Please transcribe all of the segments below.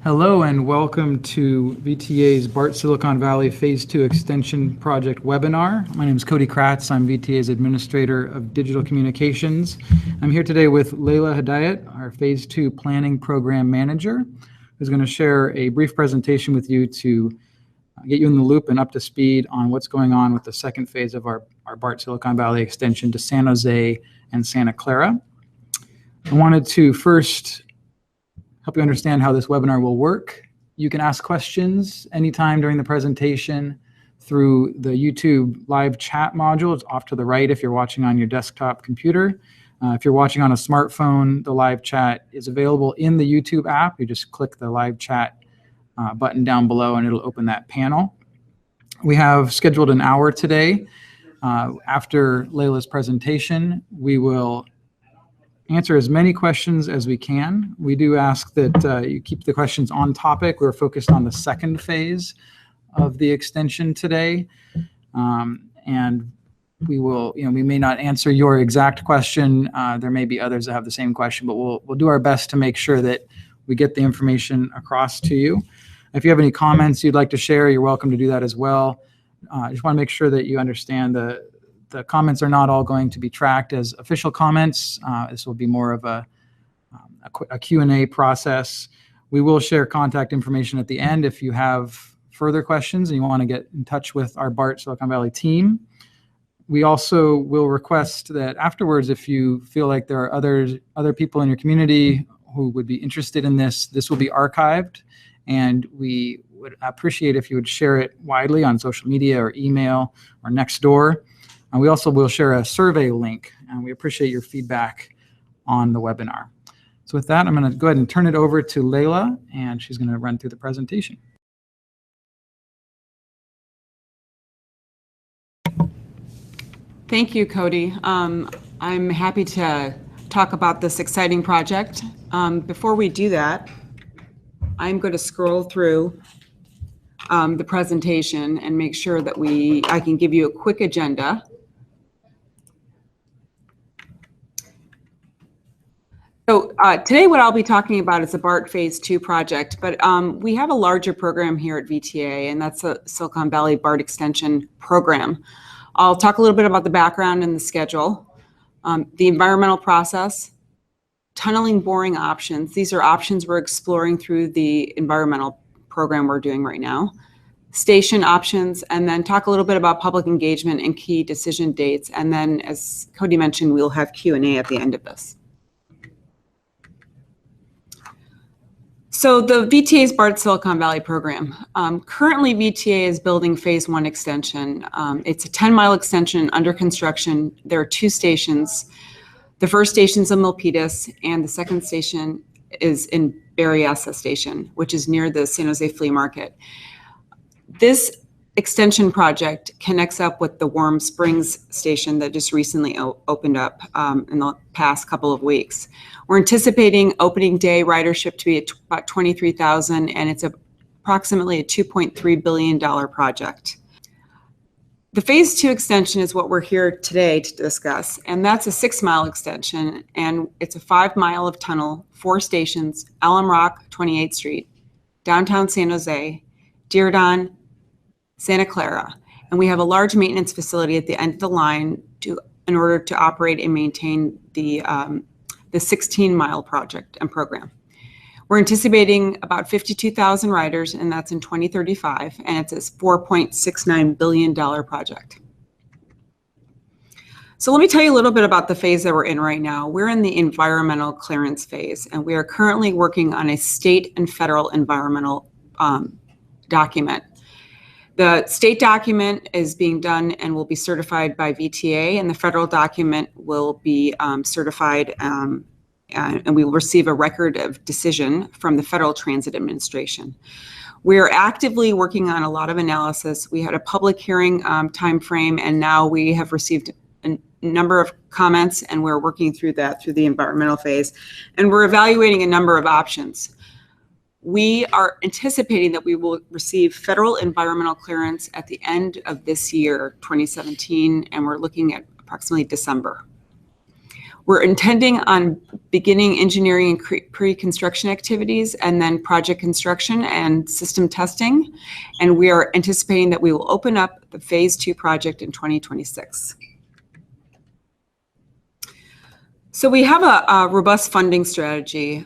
Hello and welcome to VTA's BART Silicon Valley Phase 2 Extension Project webinar. My name is Cody Kratz. I'm VTA's Administrator of Digital Communications. I'm here today with Layla Hedayat, our Phase 2 Planning Program Manager, who's going to share a brief presentation with you to get you in the loop and up to speed on what's going on with the second phase of our BART Silicon Valley extension to San Jose and Santa Clara. I wanted to first help you understand how this webinar will work. You can ask questions anytime during the presentation through the YouTube live chat module. It's off to the right if you're watching on your desktop computer. If you're watching on a smartphone, the live chat is available in the YouTube app. You just click the live chat button down below and it'll open that panel. We have scheduled an hour today. After Layla's presentation, we will answer as many questions as we can. We do ask that you keep the questions on topic. We're focused on the second phase of the extension today. And we will, we may not answer your exact question. There may be others that have the same question, but we'll do our best to make sure that we get the information across to you. If you have any comments you'd like to share, you're welcome to do that as well. I just want to make sure that you understand the comments are not all going to be tracked as official comments. This will be more of a Q&A process. We will share contact information at the end if you have further questions and you want to get in touch with our BART Silicon Valley team. We also will request that afterwards, if you feel like there are other people in your community who would be interested in this will be archived, and we would appreciate if you would share it widely on social media or email or Nextdoor. We also will share a survey link, and we appreciate your feedback on the webinar. So with that, I'm going to go ahead and turn it over to Layla, and she's going to run through the presentation. Thank you, Cody. I'm happy to talk about this exciting project. Before we do that, I'm going to scroll through the presentation and make sure that I can give you a quick agenda. So today what I'll be talking about is the BART Phase 2 project, but we have a larger program here at VTA, and that's a Silicon Valley BART Extension program. I'll talk a little bit about the background and the schedule, the environmental process, tunneling boring options. These are options we're exploring through the environmental program we're doing right now, station options, and then talk a little bit about public engagement and key decision dates. And then, as Cody mentioned, we'll have Q&A at the end of this. So the VTA's BART Silicon Valley program. Currently, VTA is building Phase 1 extension. It's a 10-mile extension under construction. There are 2 stations. The first station is in Milpitas, and the second station is in Berryessa Station, which is near the San Jose Flea Market. This extension project connects up with the Warm Springs station that just recently opened up in the past couple of weeks. We're anticipating opening day ridership to be at about 23,000, and it's approximately a $2.3 billion project. The Phase 2 extension is what we're here today to discuss, and that's a 6-mile extension, and it's a 5-mile of tunnel, 4 stations, Alum Rock, 28th Street, downtown San Jose, Diridon, Santa Clara, and we have a large maintenance facility at the end of the line in order to operate and maintain the 16-mile project and program. We're anticipating about 52,000 riders, and that's in 2035, and it's a $4.69 billion project. So let me tell you a little bit about the phase that we're in right now. We're in the environmental clearance phase, and we are currently working on a state and federal environmental document. The state document is being done and will be certified by VTA, and the federal document will be certified and we will receive a record of decision from the Federal Transit Administration. We are actively working on a lot of analysis. We had a public hearing timeframe, and now we have received a number of comments, and we're working through that through the environmental phase, and we're evaluating a number of options. We are anticipating that we will receive federal environmental clearance at the end of this year, 2017, and we're looking at approximately December. We're intending on beginning engineering and pre-construction activities and then project construction and system testing. And we are anticipating that we will open up the phase 2 project in 2026. So we have a robust funding strategy.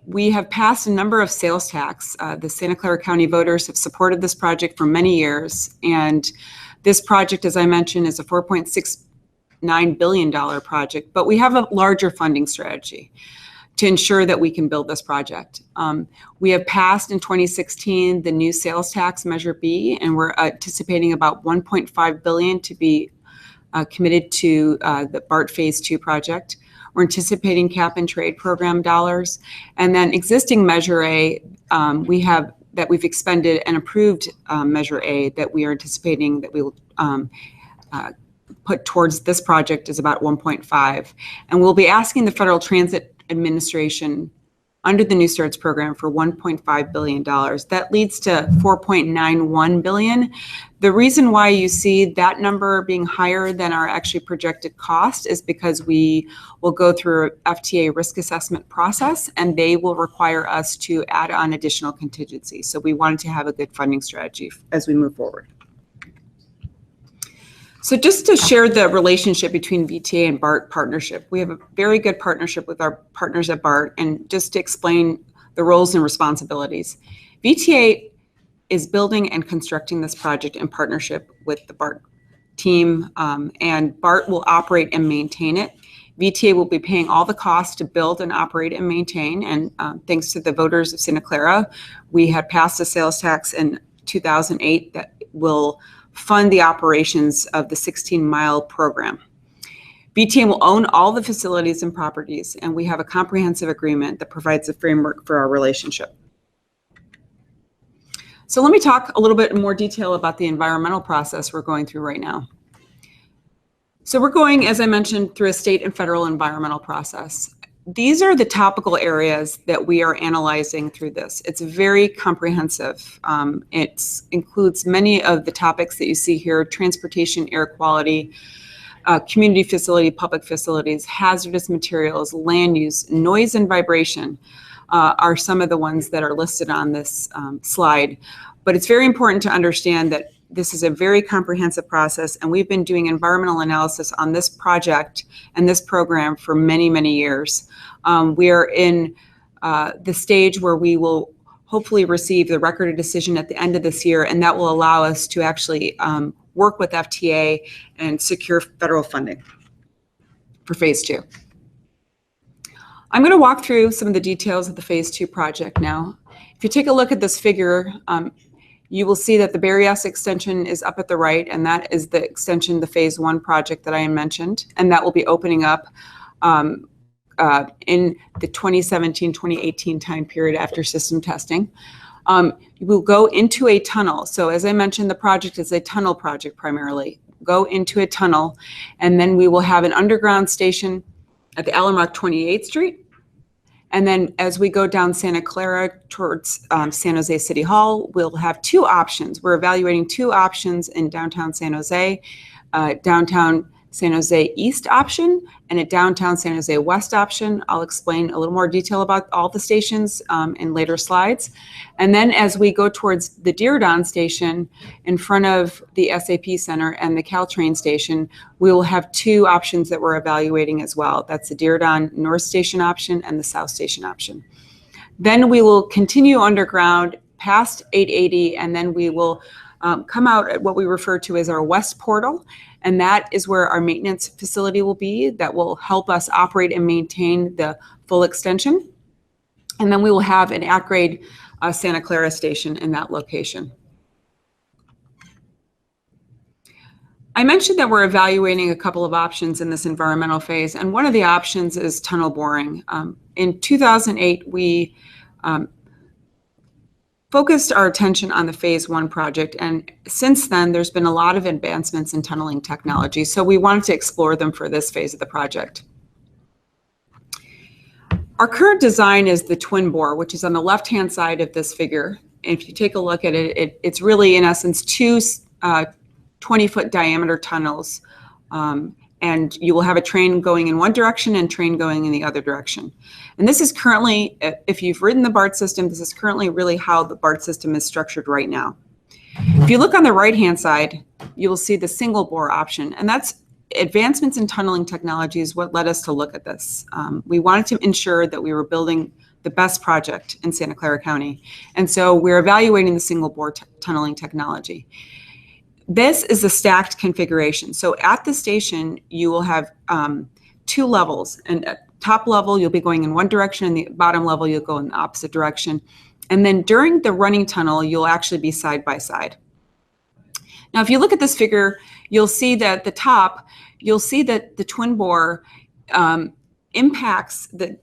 We have passed a number of sales tax. The Santa Clara County voters have supported this project for many years. And this project, as I mentioned, is a $4.69 billion project, but we have a larger funding strategy to ensure that we can build this project. We have passed in 2016 the new sales tax Measure B, and we're anticipating about $1.5 billion to be committed to the BART Phase 2 project. We're anticipating cap and trade program dollars. And then existing Measure A, we've expended and approved Measure A that we are anticipating that we will put towards this project is about 1.5. And we'll be asking the Federal Transit Administration under the New Starts program for $1.5 billion. That leads to $4.91 billion. The reason why you see that number being higher than our actually projected cost is because we will go through a FTA risk assessment process, and they will require us to add on additional contingency. So we wanted to have a good funding strategy as we move forward. So just to share the relationship between VTA and BART partnership, we have a very good partnership with our partners at BART. And just to explain the roles and responsibilities, VTA is building and constructing this project in partnership with the BART team, and BART will operate and maintain it. VTA will be paying all the costs to build and operate and maintain. And thanks to the voters of Santa Clara, we had passed a sales tax in 2008 that will fund the operations of the 16-mile program. VTA will own all the facilities and properties, and we have a comprehensive agreement that provides a framework for our relationship. So let me talk a little bit in more detail about the environmental process we're going through right now. So we're going, as I mentioned, through a state and federal environmental process. These are the topical areas that we are analyzing through this. It's very comprehensive. It includes many of the topics that you see here: transportation, air quality, community facility, public facilities, hazardous materials, land use, noise and vibration are some of the ones that are listed on this slide. But it's very important to understand that this is a very comprehensive process, and we've been doing environmental analysis on this project and this program for many, many years. We are in the stage where we will hopefully receive the record of decision at the end of this year, and that will allow us to actually work with FTA and secure federal funding for Phase 2. I'm going to walk through some of the details of the Phase 2 project now. If you take a look at this figure, you will see that the Berryessa extension is up at the right, and that is the extension, the Phase 1 project that I mentioned, and that will be opening up in the 2017-2018 time period after system testing. We'll go into a tunnel. So as I mentioned, the project is a tunnel project primarily. Go into a tunnel, and then we will have an underground station at the Allen 28th Street. And then as we go down Santa Clara towards San Jose City Hall, we'll have two options. We're evaluating two options in downtown San Jose, downtown San Jose East option and a downtown San Jose West option. I'll explain a little more detail about all the stations in later slides. And then as we go towards the Diridon station in front of the SAP Center and the Caltrain station, we will have two options that we're evaluating as well. That's the Diridon North Station option and the South Station option. Then we will continue underground past 880, and then we will come out at what we refer to as our West Portal. And that is where our maintenance facility will be that will help us operate and maintain the full extension. And then we will have an at-grade Santa Clara station in that location. I mentioned that we're evaluating a couple of options in this environmental phase, and one of the options is tunnel boring. In 2008, we focused our attention on the Phase 1 project, and since then there's been a lot of advancements in tunneling technology, so we wanted to explore them for this phase of the project. Our current design is the twin bore, which is on the left-hand side of this figure. And if you take a look at it, it's really in essence two 20-foot diameter tunnels, and and you will have a train going in one direction and train going in the other direction. And this is currently, if you've ridden the BART system, this is currently really how the BART system is structured right now. If you look on the right-hand side, you will see the single bore option, and that's advancements in tunneling technology is what led us to look at this. We wanted to ensure that we were building the best project in Santa Clara County, and so we're evaluating the single bore tunneling technology. This is a stacked configuration. So at the station, you will have 2 levels, and at top level, you'll be going in one direction, and the bottom level, you'll go in the opposite direction. And then during the running tunnel, you'll actually be side by side. Now, if you look at this figure, you'll see that at the top, you'll see that the twin bore impacts the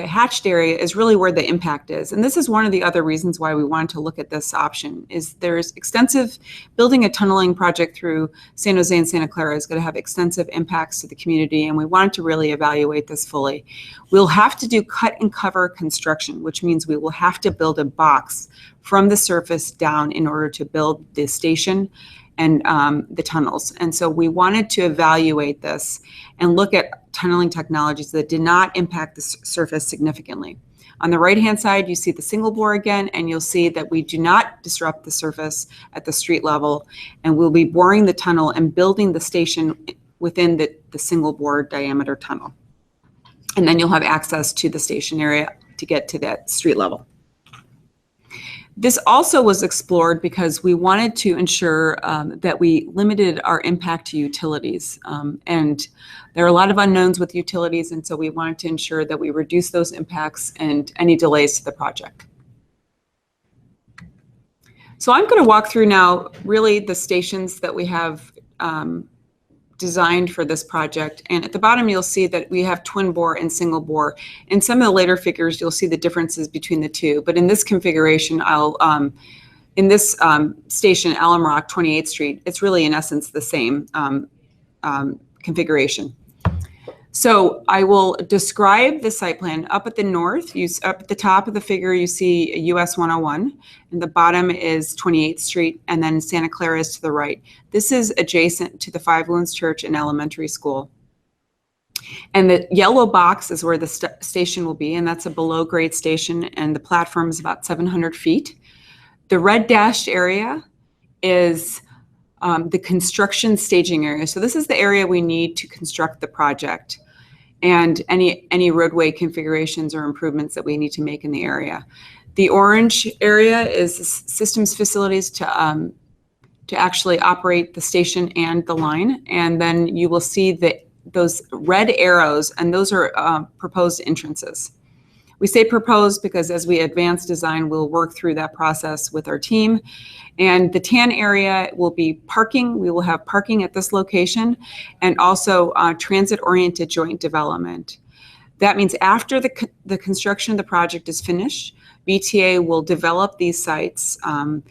hatched area is really where the impact is. And this is one of the other reasons why we wanted to look at this option, is there's extensive, building a tunneling project through San Jose and Santa Clara is going to have extensive impacts to the community, and we wanted to really evaluate this fully. We'll have to do cut and cover construction, which means we will have to build a box from the surface down in order to build the station and the tunnels. And so we wanted to evaluate this and look at tunneling technologies that did not impact the surface significantly. On the right-hand side, you see the single bore again, and you'll see that we do not disrupt the surface at the street level, and we'll be boring the tunnel and building the station within the single bore diameter tunnel. And then you'll have access to the station area to get to that street level. This also was explored because we wanted to ensure that we limited our impact to utilities. And there are a lot of unknowns with utilities, and so we wanted to ensure that we reduce those impacts and any delays to the project. So I'm going to walk through now really the stations that we have designed for this project. And at the bottom, you'll see that we have twin bore and single bore. In some of the later figures, you'll see the differences between the two. But in this configuration, in this station, Alum Rock, 28th Street, it's really in essence the same configuration. So I will describe the site plan. Up at the north, up at the top of the figure, you see US 101, and the bottom is 28th Street, and then Santa Clara is to the right. This is adjacent to the Five Wounds Church and Elementary School. And the yellow box is where the station will be, and that's a below grade station, and the platform is about 700 feet. The red dashed area is the construction staging area. So this is the area we need to construct the project, and any roadway configurations or improvements that we need to make in the area. The orange area is systems facilities to actually operate the station and the line, and then you will see those red arrows, and those are proposed entrances. We say proposed because as we advance design, we'll work through that process with our team. And the tan area will be parking. We will have parking at this location, and also transit-oriented joint development. That means after the construction of the project is finished, VTA will develop these sites. And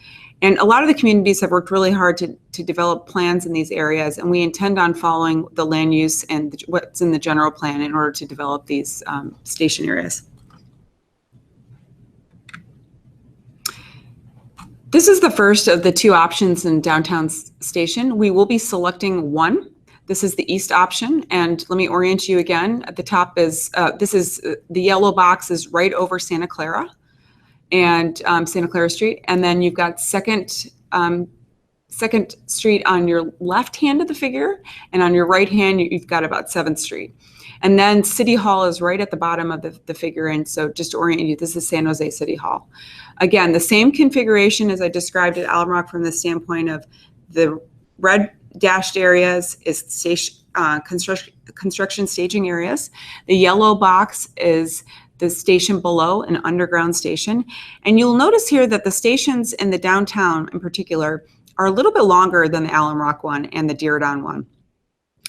a lot of the communities have worked really hard to develop plans in these areas, and we intend on following the land use and what's in the general plan in order to develop these station areas. This is the first of the 2 options in downtown station. We will be selecting one. This is the east option, and let me orient you again. At the top is, the yellow box is right over Santa Clara and Santa Clara Street, and then you've got Second Street on your left hand of the figure, and on your right hand, you've got about 7th Street. And then City Hall is right at the bottom of the figure, and so just to orient you, this is San Jose City Hall. Again, the same configuration as I described at Alum Rock from the standpoint of the red dashed areas is station, construction staging areas. The yellow box is the station below, an underground station. And you'll notice here that the stations in the downtown in particular are a little bit longer than the Alum Rock one and the Diridon one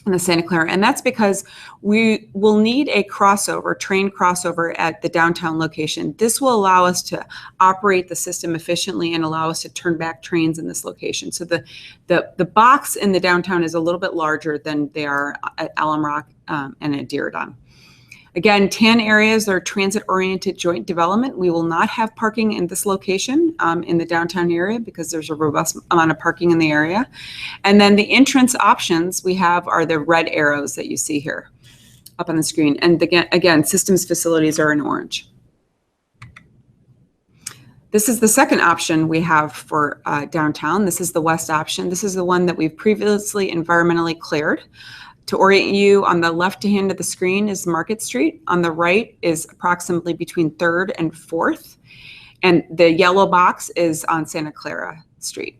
and the Santa Clara. And that's because we will need a crossover, train crossover at the downtown location. This will allow us to operate the system efficiently and allow us to turn back trains in this location. So the box in the downtown is a little bit larger than they are at Alum Rock and at Diridon. Again, tan areas are transit-oriented joint development. We will not have parking in this location in the downtown area because there's a robust amount of parking in the area. And then the entrance options we have are the red arrows that you see here up on the screen. And again, systems facilities are in orange. This is the second option we have for downtown. This is the west option. This is the one that we've previously environmentally cleared. To orient you, on the left hand of the screen is Market Street. On the right is approximately between 3rd and 4th. And the yellow box is on Santa Clara Street.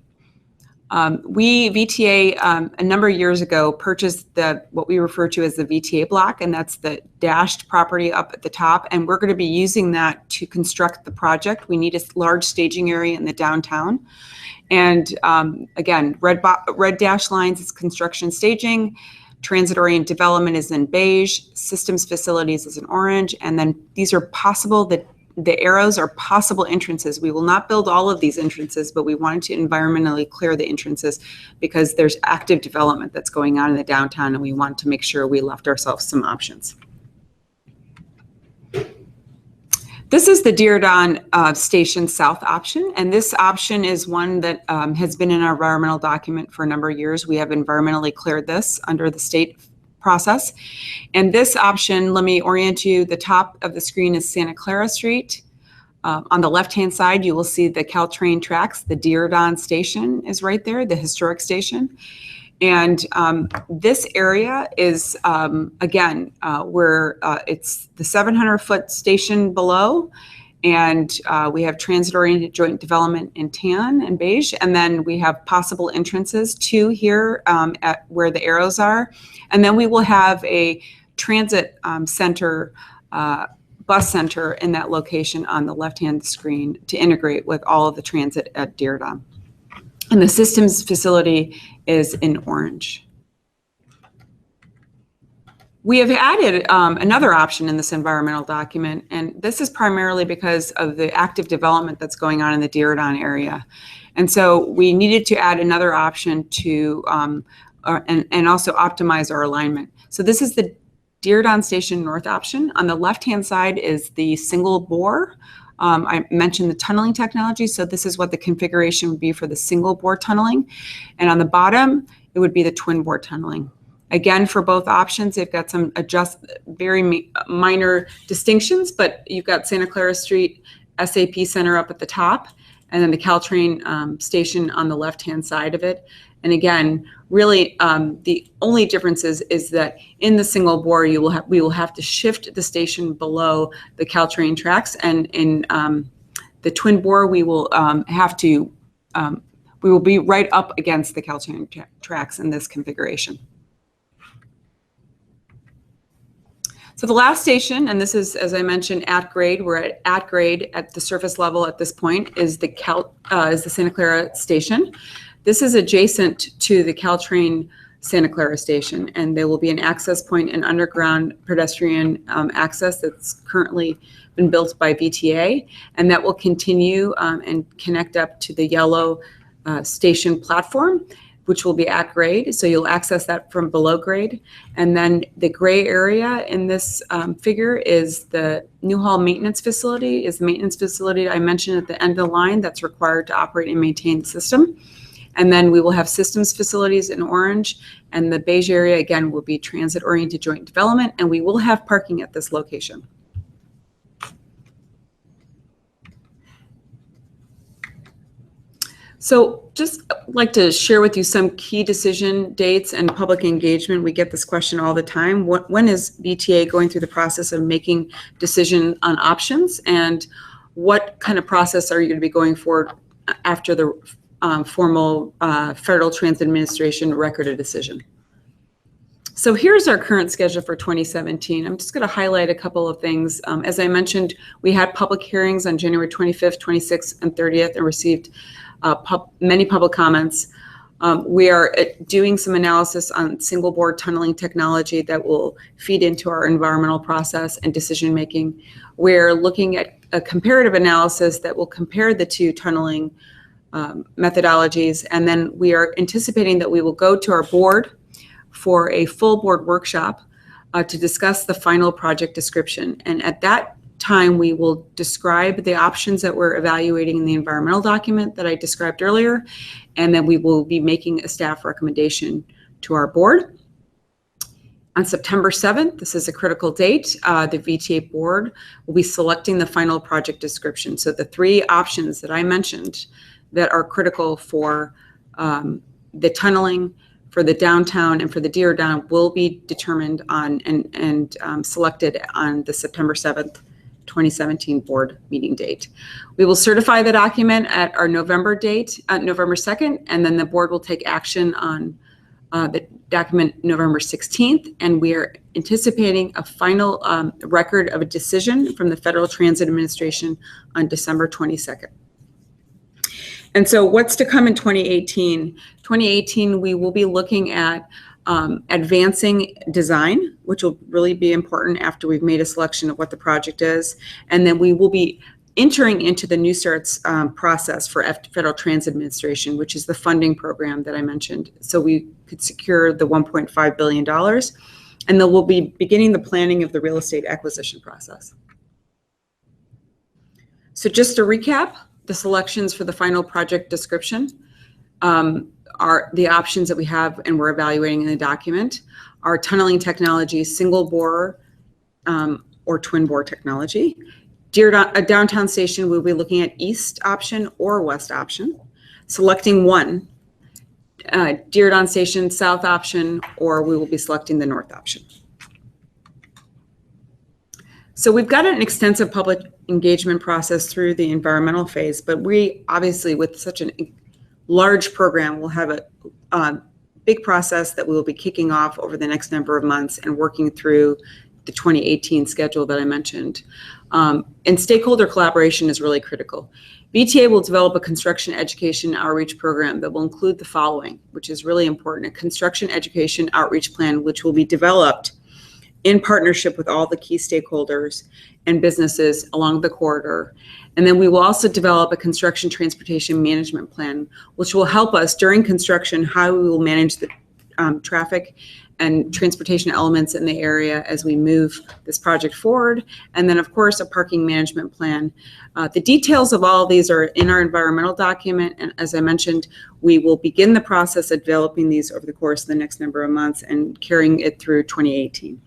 We, VTA, a number of years ago, purchased what we refer to as the VTA block, and that's the dashed property up at the top. And we're going to be using that to construct the project. We need a large staging area in the downtown. And again, red dash lines is construction staging. Transit-oriented development is in beige, systems facilities is in orange, and then these are possible, the arrows are possible entrances. We will not build all of these entrances, but we wanted to environmentally clear the entrances because there's active development that's going on in the downtown, and we want to make sure we left ourselves some options. This is the Diridon Station South option, and this option is one that has been in our environmental document for a number of years. We have environmentally cleared this under the state process. And this option, let me orient you, the top of the screen is Santa Clara Street. On the left-hand side, you will see the Caltrain tracks. The Diridon Station is right there, the historic station. And this area is, again, where it's the 700-foot station below, and we have transit-oriented joint development in tan and beige, and then we have possible entrances, 2 here at where the arrows are, and then we will have a transit center, bus center in that location on the left-hand screen to integrate with all of the transit at Diridon. And the systems facility is in orange. We have added another option in this environmental document, and this is primarily because of the active development that's going on in the Diridon area. And so we needed to add another option to, and also optimize our alignment. So this is the Diridon Station North option. On the left-hand side is the single bore. I mentioned the tunneling technology, so this is what the configuration would be for the single bore tunneling. And on the bottom, it would be the twin bore tunneling. Again, for both options, they've got some very minor distinctions, but you've got Santa Clara Street SAP Center up at the top, and then the Caltrain station on the left-hand side of it. And again, really, the only difference is that in the single bore, we will have to shift the station below the Caltrain tracks, and in the twin bore, we will we will be right up against the Caltrain tracks in this configuration. So the last station, and this is, as I mentioned, at grade. We're at grade at the surface level at this point. Is the Santa Clara station. This is adjacent to the Caltrain Santa Clara station, and there will be an access point and underground pedestrian access that's currently been built by VTA, and that will continue and connect up to the yellow station platform, which will be at grade. So you'll access that from below grade. And then the gray area in this figure is the Newhall maintenance facility, is the maintenance facility I mentioned at the end of the line that's required to operate and maintain the system. And then we will have systems facilities in orange, and the beige area, again, will be transit-oriented joint development, and we will have parking at this location. So just like to share with you some key decision dates and public engagement. We get this question all the time. When is VTA going through the process of making decision on options, and what kind of process are you going to be going forward after the formal Federal Transit Administration record a decision? So here's our current schedule for 2017. I'm just going to highlight a couple of things. As I mentioned, we had public hearings on January 25th, 26th, and 30th, and received many public comments. We are doing some analysis on single bore tunneling technology that will feed into our environmental process and decision making. We're looking at a comparative analysis that will compare the two tunneling methodologies, and then we are anticipating that we will go to our board for a full board workshop to discuss the final project description. And at that time, we will describe the options that we're evaluating in the environmental document that I described earlier, and then we will be making a staff recommendation to our board. On September 7th, this is a critical date, the VTA board will be selecting the final project description. So the three options that I mentioned that are critical for the tunneling, for the downtown, and for the Deer Down will be determined on and selected on the September 7th, 2017 board meeting date. We will certify the document at our November date, November 2nd, and then the board will take action on the document November 16th, and we are anticipating a final record of a decision from the Federal Transit Administration on December 22nd. And so what's to come in 2018? 2018, we will be looking at advancing design, which will really be important after we've made a selection of what the project is. And then we will be entering into the New Starts process for Federal Transit Administration, which is the funding program that I mentioned. So we could secure the $1.5 billion, and then we'll be beginning the planning of the real estate acquisition process. So just to recap, the selections for the final project description are the options that we have and we're evaluating in the document. Our tunneling technology, single bore or twin bore technology. A downtown station, we'll be looking at east option or west option, selecting one. Deer Down station, south option, or we will be selecting the north option. So we've got an extensive public engagement process through the environmental phase, but we obviously, with such a large program, will have a big process that we will be kicking off over the next number of months and working through the 2018 schedule that I mentioned. And stakeholder collaboration is really critical. VTA will develop a construction education outreach program that will include the following, which is really important: a construction education outreach plan, which will be developed in partnership with all the key stakeholders and businesses along the corridor. And then we will also develop a construction transportation management plan, which will help us during construction how we will manage the traffic and transportation elements in the area as we move this project forward. And then, of course, a parking management plan. The details of all of these are in our environmental document. And as I mentioned, we will begin the process of developing these over the course of the next number of months and carrying it through 2018.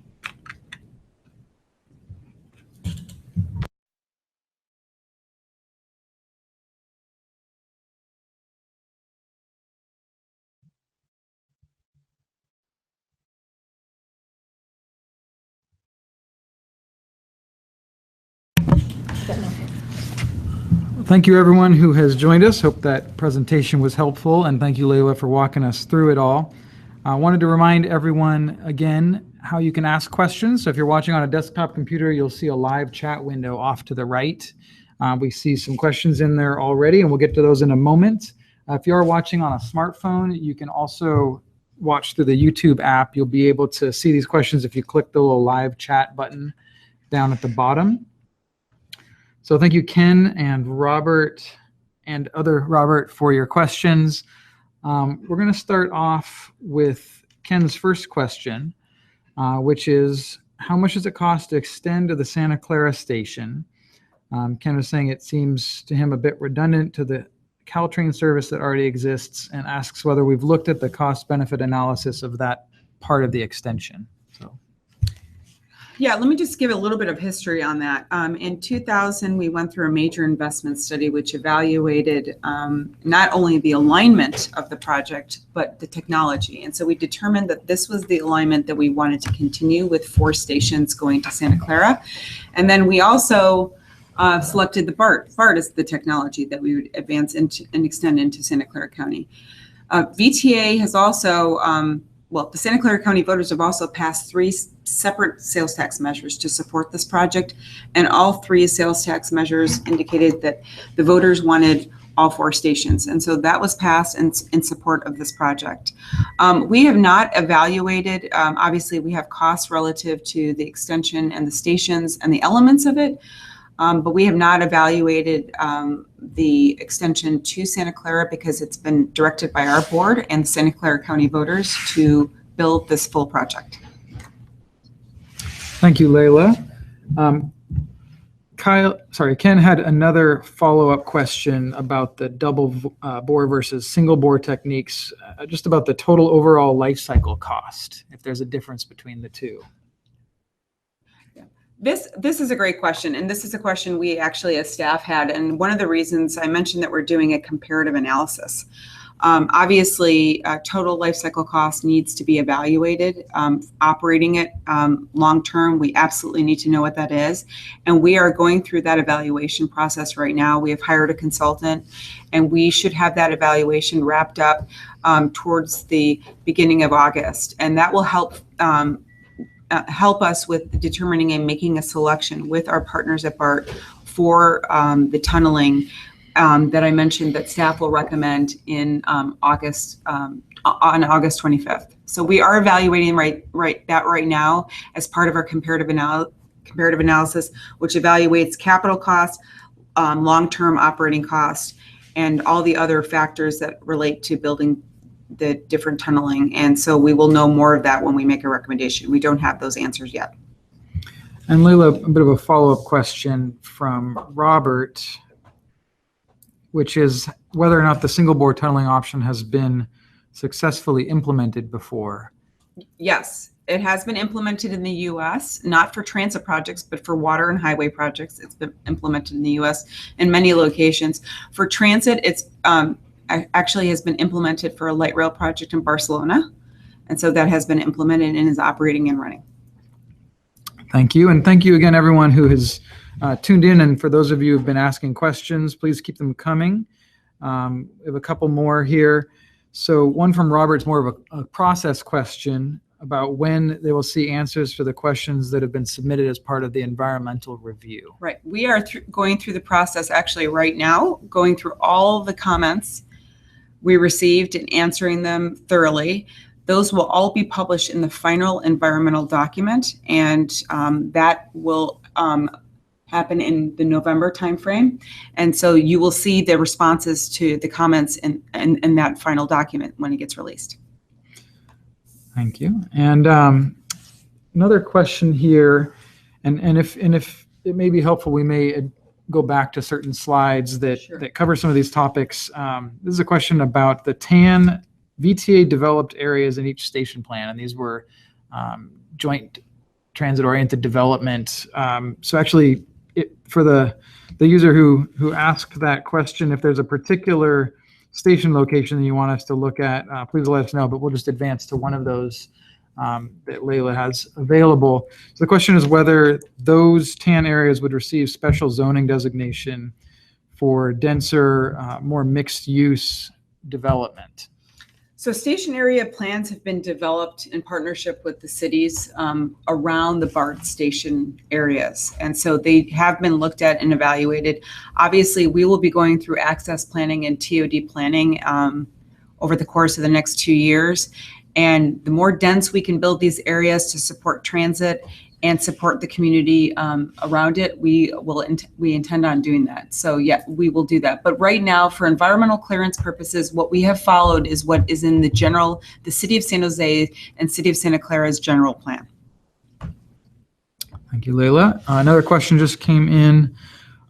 Thank you, everyone who has joined us. Hope that presentation was helpful, and thank you, Layla, for walking us through it all. I wanted to remind everyone again how you can ask questions. So if you're watching on a desktop computer, you'll see a live chat window off to the right. We see some questions in there already, and we'll get to those in a moment. If you are watching on a smartphone, you can also watch through the YouTube app. You'll be able to see these questions if you click the little live chat button down at the bottom. So thank you, Ken and Robert and other Robert, for your questions. We're going to start off with Ken's first question, which is, how much does it cost to extend to the Santa Clara station? Ken was saying it seems to him a bit redundant to the Caltrain service that already exists, and asks whether we've looked at the cost-benefit analysis of that part of the extension. So. Yeah, let me just give a little bit of history on that. In 2000, we went through a major investment study which evaluated not only the alignment of the project, but the technology. And so we determined that this was the alignment that we wanted to continue with 4 stations going to Santa Clara. And then we also selected the BART. BART is the technology that we would advance into and extend into Santa Clara County. VTA has also, the Santa Clara County voters have also passed 3 separate sales tax measures to support this project. And all 3 sales tax measures indicated that the voters wanted all 4 stations. And so that was passed in support of this project. We have not evaluated, obviously we have costs relative to the extension and the stations and the elements of it, but we have not evaluated the extension to Santa Clara because it's been directed by our board and Santa Clara County voters to build this full project. Thank you, Layla. Ken had another follow-up question about the double bore versus single bore techniques, just about the total overall life cycle cost, if there's a difference between the two. This is a great question, and this is a question we actually as staff had, and one of the reasons I mentioned that we're doing a comparative analysis. Obviously, total life cycle cost needs to be evaluated. Operating it long-term, we absolutely need to know what that is, and we are going through that evaluation process right now. We have hired a consultant, and we should have that evaluation wrapped up towards the beginning of August, and that will help us with determining and making a selection with our partners at BART for the tunneling that I mentioned that staff will recommend in August, on August 25th. So we are evaluating that right now as part of our comparative analysis, which evaluates capital costs, long-term operating costs, and all the other factors that relate to building the different tunneling. And so we will know more of that when we make a recommendation. We don't have those answers yet. And Layla, a bit of a follow-up question from Robert, which is whether or not the single bore tunneling option has been successfully implemented before. Yes, it has been implemented in the U.S., not for transit projects, but for water and highway projects. It's been implemented in the U.S. in many locations. For transit, it's actually has been implemented for a light rail project in Barcelona. And so that has been implemented and is operating and running. Thank you. And thank you again, everyone who has tuned in. And for those of you who've been asking questions, please keep them coming. We have a couple more here. So one from Robert's more of a process question about when they will see answers for the questions that have been submitted as part of the environmental review. Right. We are going through the process actually right now, going through all the comments we received and answering them thoroughly. Those will all be published in the final environmental document, and that will happen in the November timeframe. And so you will see the responses to the comments in that final document when it gets released. Thank you. And another question here, and if it may be helpful, we may go back to certain slides that, Sure. that cover some of these topics. This is a question about the TAN VTA developed areas in each station plan, and these were joint transit-oriented development. So actually, for the user who asked that question, if there's a particular station location that you want us to look at, please let us know, but we'll just advance to one of those that Layla has available. So the question is whether those TAN areas would receive special zoning designation for denser, more mixed-use development. So station area plans have been developed in partnership with the cities around the BART station areas. And so they have been looked at and evaluated. Obviously, we will be going through access planning and TOD planning over the course of the next 2 years. And the more dense we can build these areas to support transit and support the community around it, we intend on doing that. So yeah, we will do that. But right now, for environmental clearance purposes, what we have followed is what is in the City of San Jose and City of Santa Clara's general plan. Thank you, Layla. Another question just came in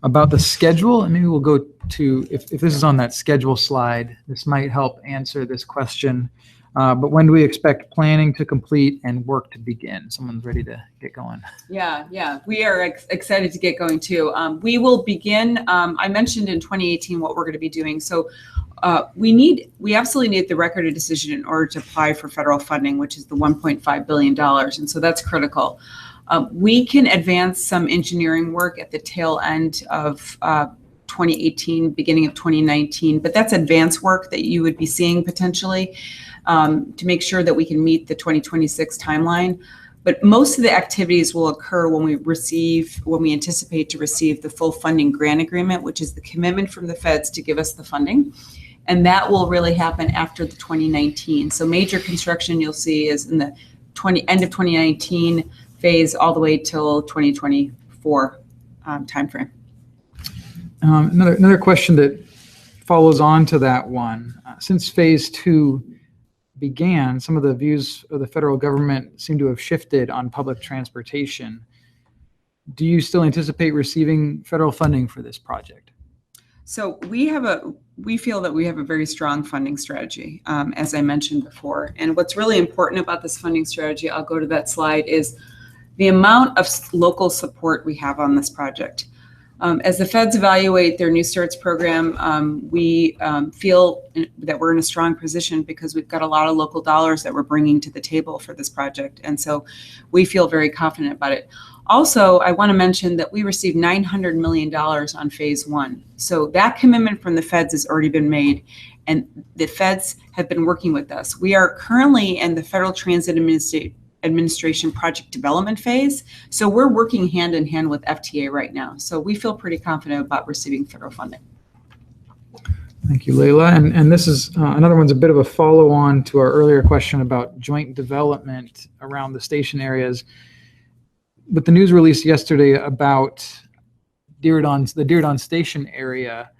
about the schedule, and maybe we'll go to, if this is on that schedule slide, this might help answer this question. But when do we expect planning to complete and work to begin? Someone's ready to get going. Yeah, we are excited to get going too. We will begin, I mentioned in 2018 what we're going to be doing. So we absolutely need the record of decision in order to apply for federal funding, which is the $1.5 billion. And so that's critical. We can advance some engineering work at the tail end of 2018, beginning of 2019, but that's advanced work that you would be seeing potentially to make sure that we can meet the 2026 timeline. But most of the activities will occur when we anticipate to receive the full funding grant agreement, which is the commitment from the feds to give us the funding. And that will really happen after the 2019. So major construction you'll see is in the end of 2019 phase all the way till 2024 timeframe. Another question that follows on to that one. Since phase 2 began, some of the views of the federal government seem to have shifted on public transportation. Do you still anticipate receiving federal funding for this project? So we feel that we have a very strong funding strategy, as I mentioned before. And what's really important about this funding strategy, I'll go to that slide, is the amount of local support we have on this project. As the feds evaluate their New Starts program, we feel that we're in a strong position because we've got a lot of local dollars that we're bringing to the table for this project. And so we feel very confident about it. Also, I want to mention that we received $900 million on phase one. So that commitment from the feds has already been made, and the feds have been working with us. We are currently in the Federal Transit Administration project development phase. So we're working hand in hand with FTA right now. So we feel pretty confident about receiving federal funding. Thank you, Leila. And this is another one's a bit of a follow-on to our earlier question about joint development around the station areas. With the news release yesterday about the Diridon Station area,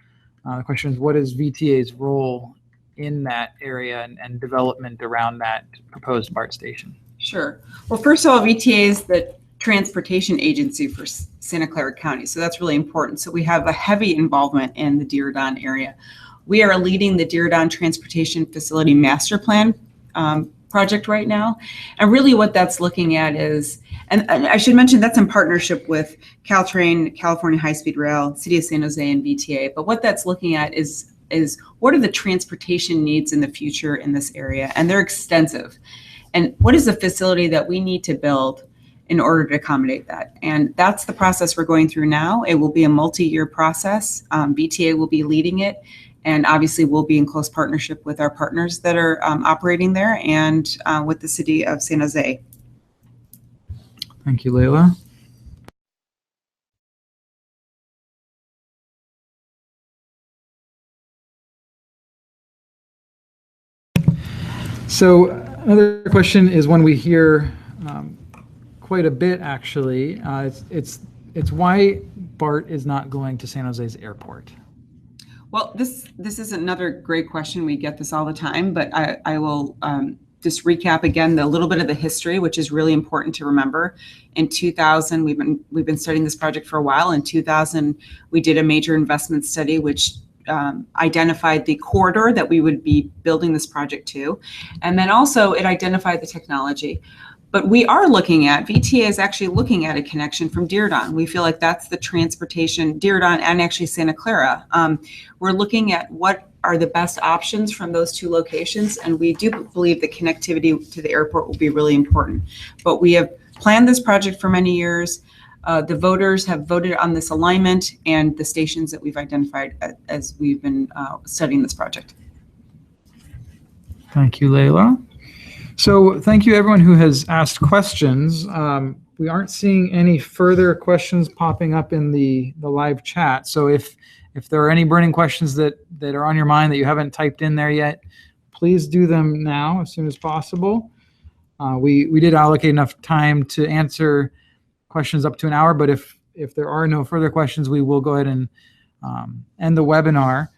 the question is, what is VTA's role in that area and development around that proposed BART station? Sure. Well, first of all, VTA is the transportation agency for Santa Clara County, so that's really important. So we have a heavy involvement in the Diridon area. We are leading the Diridon Transportation Facility Master Plan project right now. And really what that's looking at is, and I should mention that's in partnership with Caltrain, California High Speed Rail, City of San Jose, and VTA. But what that's looking at is what are the transportation needs in the future in this area? And they're extensive. And what is the facility that we need to build in order to accommodate that? And that's the process we're going through now. It will be a multi-year process. VTA will be leading it. And obviously, we'll be in close partnership with our partners that are operating there and with the City of San Jose. Thank you, Leila. So another question is one we hear quite a bit, actually. It's why BART is not going to San Jose's airport. Well, this is another great question. We get this all the time, but I will just recap again a little bit of the history, which is really important to remember. In 2000, we've been studying this project for a while. In 2000, we did a major investment study, which identified the corridor that we would be building this project to, and then also it identified the technology. But we are VTA is actually looking at a connection from Diridon. We feel like that's the transportation, Diridon and actually Santa Clara. We're looking at what are the best options from those two locations, and we do believe the connectivity to the airport will be really important. But we have planned this project for many years. The voters have voted on this alignment and the stations that we've identified as we've been studying this project. Thank you, Leila. So thank you everyone who has asked questions. We aren't seeing any further questions popping up in the live chat. So if there are any burning questions that are on your mind that you haven't typed in there yet, please do them now as soon as possible. We did allocate enough time to answer questions up to an hour, but if there are no further questions, we will go ahead and end the webinar.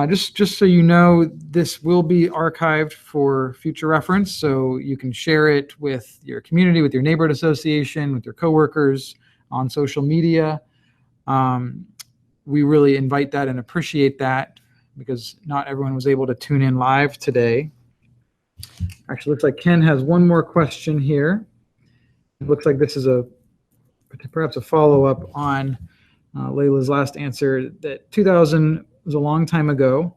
Just so you know, this will be archived for future reference, so you can share it with your community, with your neighborhood association, with your coworkers, on social media. We really invite that and appreciate that because not everyone was able to tune in live today. Actually, looks like Ken has one more question here. It looks like this is perhaps a follow-up on Leila's last answer, that 2000 was a long time ago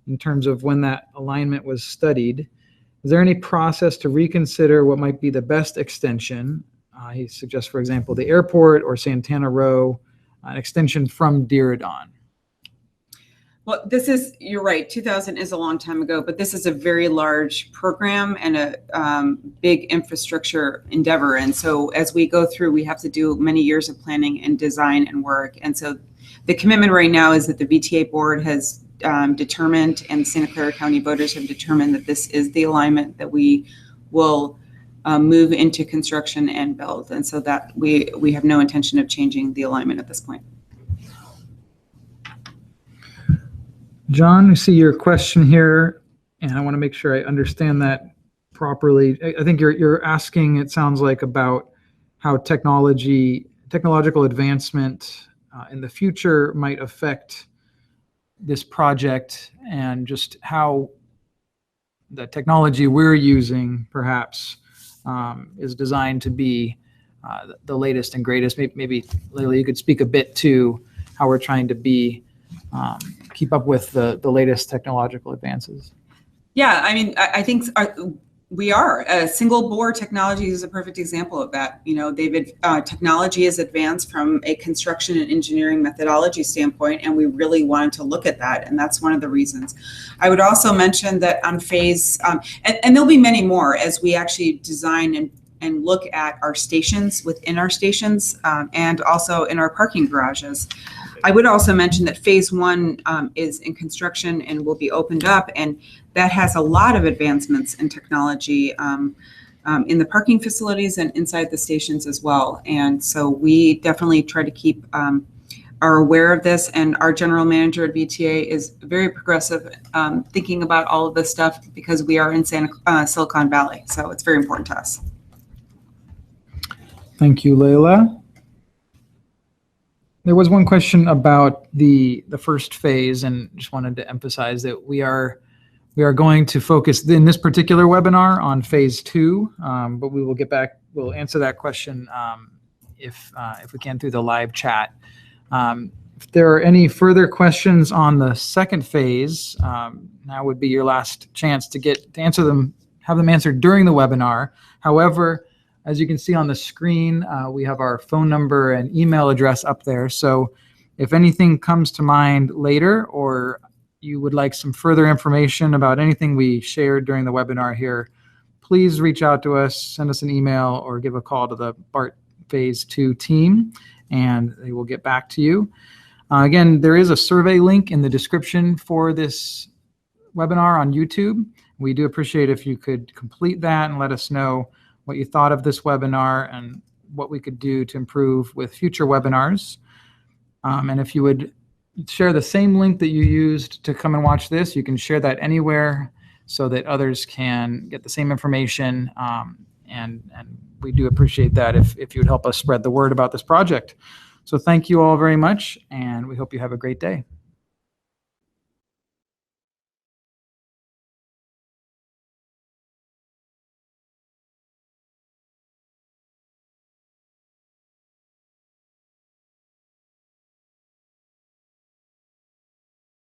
in terms of when that alignment was studied. Is there any process to reconsider what might be the best extension? He suggests, for example, the airport or Santana Row, an extension from Diridon. Well, you're right, 2000 is a long time ago, but this is a very large program and a big infrastructure endeavor. And so as we go through, we have to do many years of planning and design and work. And so the commitment right now is that the VTA board has determined and Santa Clara County voters have determined that this is the alignment that we will move into construction and build. And so that we have no intention of changing the alignment at this point. John, I see your question here. And I want to make sure I understand that properly. I think you're asking, it sounds like, about how technological advancement in the future might affect this project, and just how the technology we're using perhaps is designed to be the latest and greatest. Maybe Layla, you could speak a bit to how we're trying to be keep up with the latest technological advances. Yeah, I mean, I think we are. Single bore technology is a perfect example of that. You know, technology has advanced from a construction and engineering methodology standpoint, and we really wanted to look at that, and that's one of the reasons. I would also mention that on phase, and there'll be many more as we actually design and look at our stations within our stations, and also in our parking garages. I would also mention that phase 1 is in construction and will be opened up, and that has a lot of advancements in technology in the parking facilities and inside the stations as well. And so we definitely try to keep are aware of this, and our general manager at VTA is very progressive, thinking about all of this stuff, because we are in Silicon Valley, so it's very important to us. Thank you, Layla. There was one question about the first phase, and just wanted to emphasize that we are going to focus in this particular webinar on phase 2, but we will get back. We'll answer that question if we can through the live chat. If there are any further questions on the second phase, now would be your last chance to answer them, have them answered during the webinar. However, as you can see on the screen, we have our phone number and email address up there. So if anything comes to mind later, or you would like some further information about anything we shared during the webinar here, please reach out to us, send us an email, or give a call to the BART Phase 2 team, and they will get back to you. Again, there is a survey link in the description for this webinar on YouTube. We do appreciate if you could complete that and let us know what you thought of this webinar and what we could do to improve with future webinars. And if you would share the same link that you used to come and watch this, you can share that anywhere so that others can get the same information. And we do appreciate that if you would help us spread the word about this project. So thank you all very much, and we hope you have a great day.